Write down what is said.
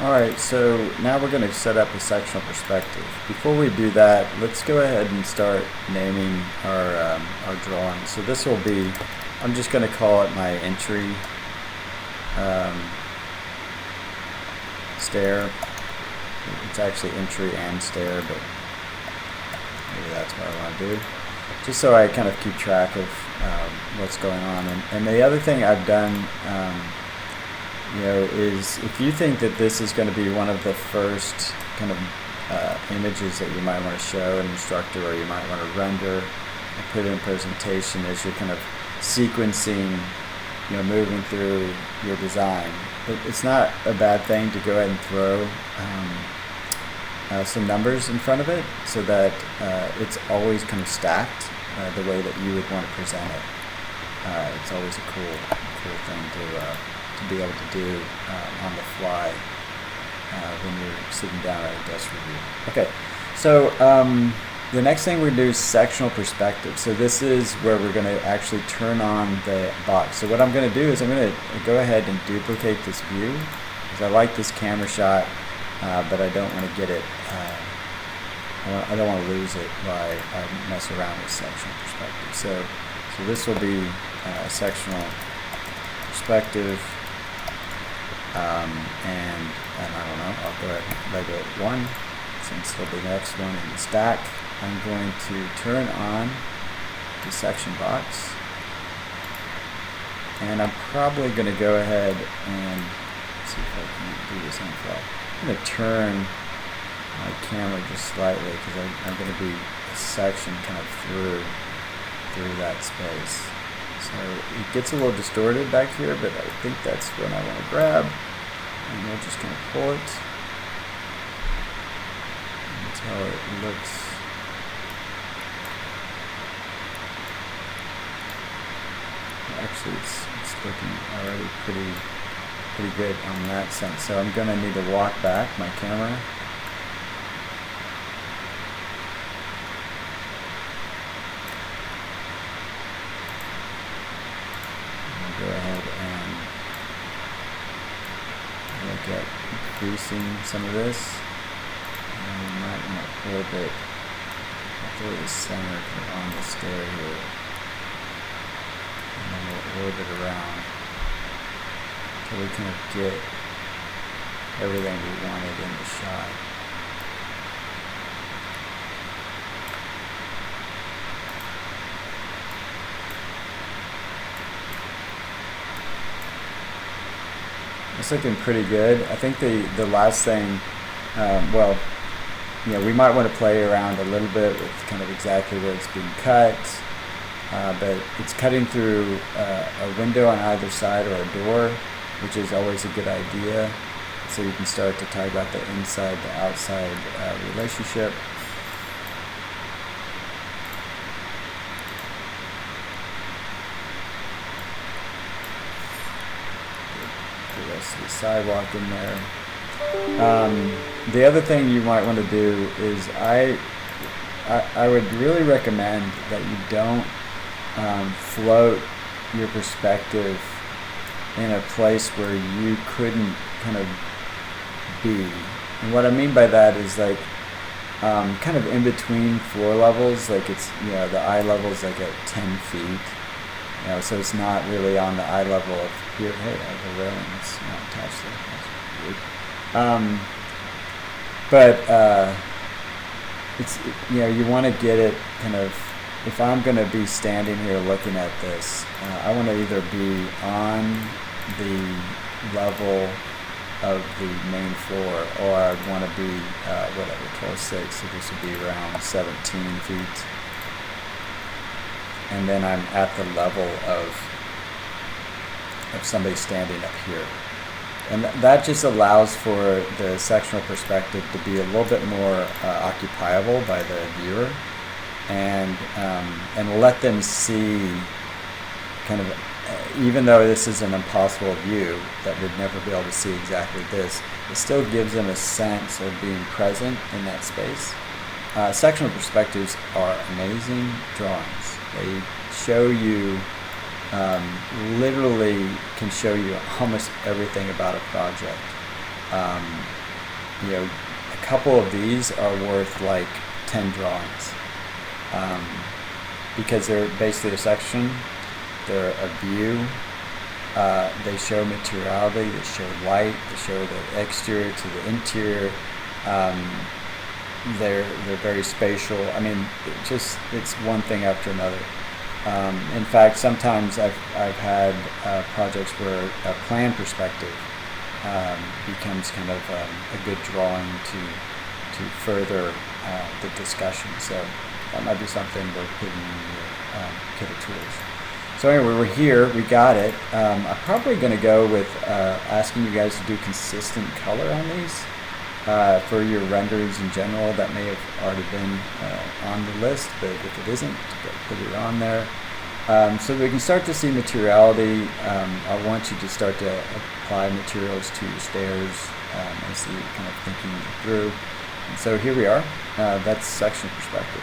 Alright, so now we're going to set up a sectional perspective. Before we do that, let's go ahead and start naming our drawing. So this will be, I'm just going to call it my entry stair. It's actually entry and stair, but maybe that's what I want to do. Just so I kind of keep track of what's going on. And the other thing I've done is if you think that this is going to be one of the first kind of images that you might want to show an instructor, or you might want to render and put in presentation as you're kind of sequencing, moving through your design. It's not a bad thing to go ahead and throw some numbers in front of it so that it's always kind of stacked the way that you would want to present it. It's always a cool thing to be able to do on the fly when you're sitting down at a desk review. Okay, so the next thing we're going to do is sectional perspective. So this is where we're going to actually turn on the box. So what I'm going to do is I'm going to go ahead and duplicate this view because I like this camera shot, but I don't want to get it, I don't want to lose it while I mess around with sectional perspective. So this will be a sectional perspective. And I don't know, I'll go ahead and label it 1 since it'll be the next one in the stack. I'm going to turn on the section box, and I'm probably going to go ahead and see if I can do this on the fly. I'm going to turn my camera just slightly because I'm going to be a section kind of through that space. So it gets a little distorted back here, but I think that's what I want to grab. And we're just going to pull it until it looks actually it's looking already pretty good on that sense. So I'm going to need to walk back my camera. Go ahead and look at increasing some of this. And we might want to pull a bit through the center on the stair here. And then we'll orbit around until we kind of get everything we wanted in the shot. It's looking pretty good. I think the last thing, we might want to play around a little bit with kind of exactly where it's being cut, but it's cutting through a window on either side or a door, which is always a good idea. So you can start to talk about the inside to outside relationship. The sidewalk in there. The other thing you might want to do is I would really recommend that you don't float your perspective in a place where you couldn't kind of be. And what I mean by that is like kind of in between floor levels, like it's the eye level is like at 10 feet. So it's not really on the eye level of here. Hey, I have a railing that's not attached there. That's weird. But it's you want to get it kind of. If I'm going to be standing here looking at this, I want to either be on the level of the main floor, or I want to be 12.6. So this would be around 17 feet. And then I'm at the level of somebody standing up here. And that just allows for the sectional perspective to be a little bit more occupiable by the viewer, and let them see kind of, even though this is an impossible view that would never be able to see exactly this, it still gives them a sense of being present in that space. Sectional perspectives are amazing drawings. They show you, literally can show you almost everything about a project. You know, a couple of these are worth like 10 drawings, because they're basically a section, they're a view, they show materiality, they show light, they show the exterior to the interior. They're very spatial. I mean, it's one thing after another. In fact, sometimes I've had projects where a plan perspective becomes kind of a good drawing to further the discussion. So that might be something worth putting in your kit of tools. So anyway, we're here, we got it. I'm probably going to go with asking you guys to do consistent color on these for your renders in general. That may have already been on the list, but if it isn't, put it on there. So we can start to see materiality. I want you to start to apply materials to your stairs as you're kind of thinking through. And so here we are. That's section perspective.